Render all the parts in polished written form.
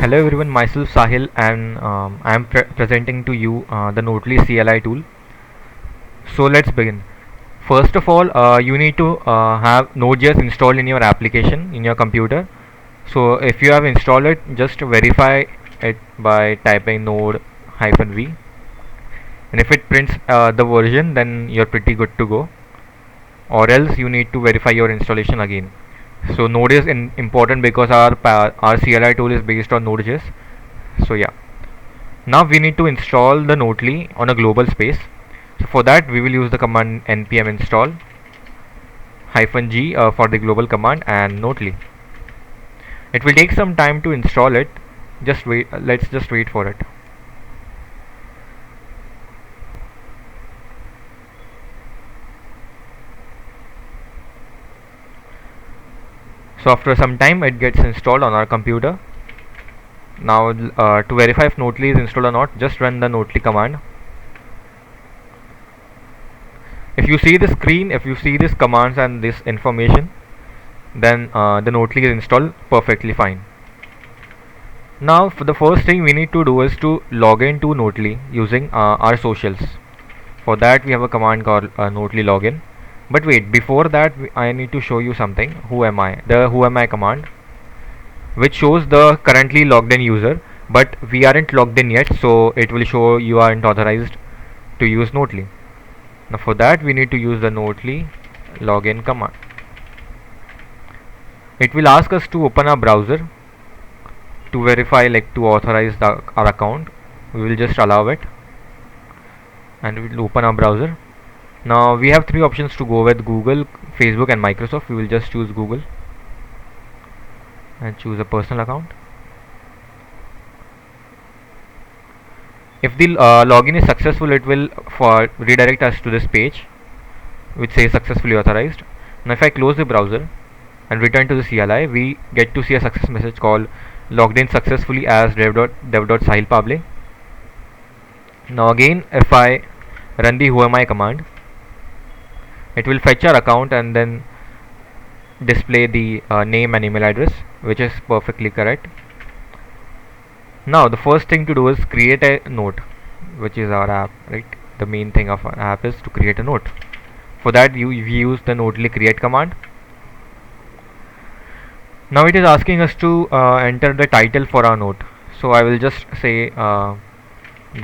Hello everyone, myself Sahil and I am presenting to you the Notely CLI tool. So let's begin. First of all, you need to have Node.js installed in your application in your computer. So if you have installed it, just verify it by typing node-v, and if it prints the version, then you're pretty good to go. Or else you need to verify your installation again. So Node is important because our CLI tool is based on Node.js. So yeah. Now we need to install the Notely on a global space. So for that we will use the command npm install -g for the global command and Notely. It will take some time to install it. Just wait. Let's just wait for it. So after some time it gets installed on our computer. Now to verify if Notely is installed or not, just run the Notely command. If you see the screen, if you see these commands and this information, then the Notely is installed perfectly fine. Now for the first thing we need to do is to log in to Notely using our socials. For that we have a command called Notely login. But wait, before that I need to show you something. Who am I? The who am I command, which shows the currently logged in user, but we aren't logged in yet, so it will show you aren't authorized to use Notely. Now for that we need to use the Notely login command. It will ask us to open our browser to verify, like to authorize our account. We will just allow it and we will open our browser. Now we have three options to go with: Google, Facebook and Microsoft. We will just choose Google and choose a personal account. If the login is successful, it will redirect us to this page which says successfully authorized. Now if I close the browser and return to the CLI, we get to see a success message called logged in successfully as dev.sahil pable. Now again, if I run the whoami command, it will fetch our account and then display the name and email address, which is perfectly correct. Now the first thing to do is create a note, which is our app, right? The main thing of our app is to create a note. For that we use the Notely create command. Now it is asking us to enter the title for our note. So I will just say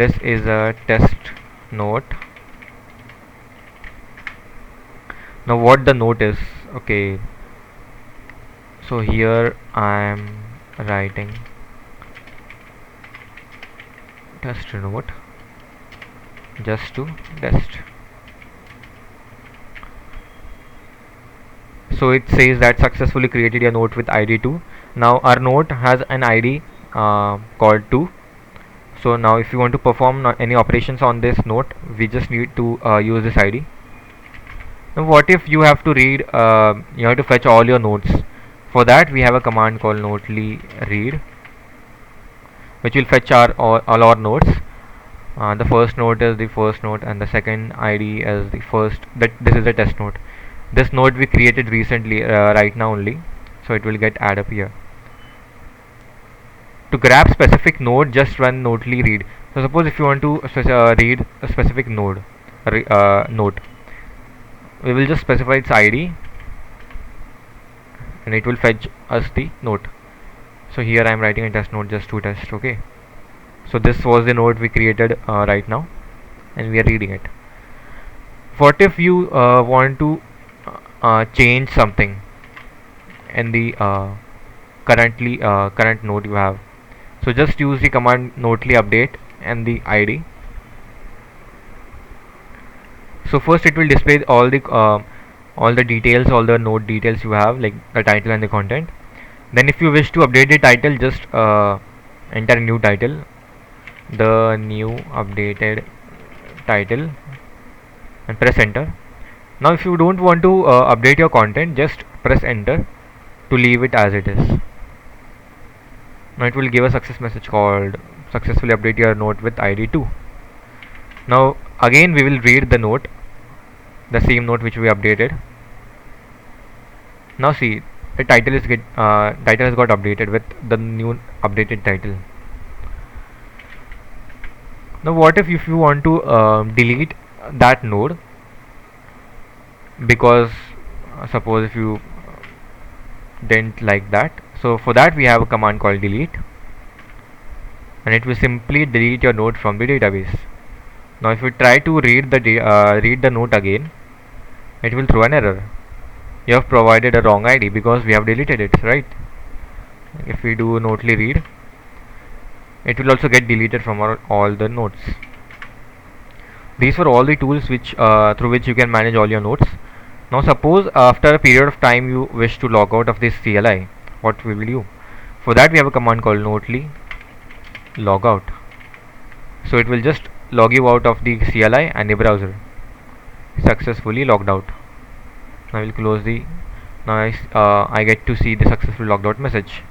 this is a test note. Now what the note is, okay, so here I am writing test note just to test. So it says that successfully created a note with id 2. Now our note has an id called 2. So now if you want to perform any operations on this note, we just need to use this id. Now what if you have to read, you have to fetch all your notes? For that we have a command called notely read, which will fetch all our notes. The first note is the first note and the second id is the first. That this is the test note. This node we created recently, right now only, so it will get add up here. To grab specific node, just run notely read. So suppose if you want to read a specific node note, we will just specify its id and it will fetch us the note. So here I am writing a test note just to test. Okay, so this was the node we created right now and we are reading it. What if you want to change something in the current node you have? So just use the command notely update and the id. So first it will display all the details, all the node details you have, like the title and the content. Then if you wish to update the title, just enter a new title, the new updated title, and press enter. Now if you don't want to update your content, just press enter to leave it as it is. Now it will give a success message called successfully update your note with id 2. Now again we will read the note, the same note which we updated. Now see, the title has got updated with the new updated title. Now what if you want to delete that node, because suppose if you didn't like that, so for that we have a command called delete, and it will simply delete your node from the database. Now if you try to read the node again, it will throw an error. You have provided a wrong ID because we have deleted it, right? If we do notely read, it will also get deleted from all the nodes. These were all the tools which through which you can manage all your nodes. Now suppose after a period of time you wish to log out of this CLI, what we will do? For that we have a command called notely logout. So it will just log you out of the CLI and the browser. Successfully logged out. Now I will close the. Now I get to see the successful logged out message.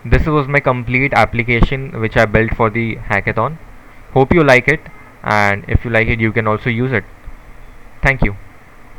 This was my complete application which I built for the hackathon. Hope you like it, and if you like it you can also use it. Thank you.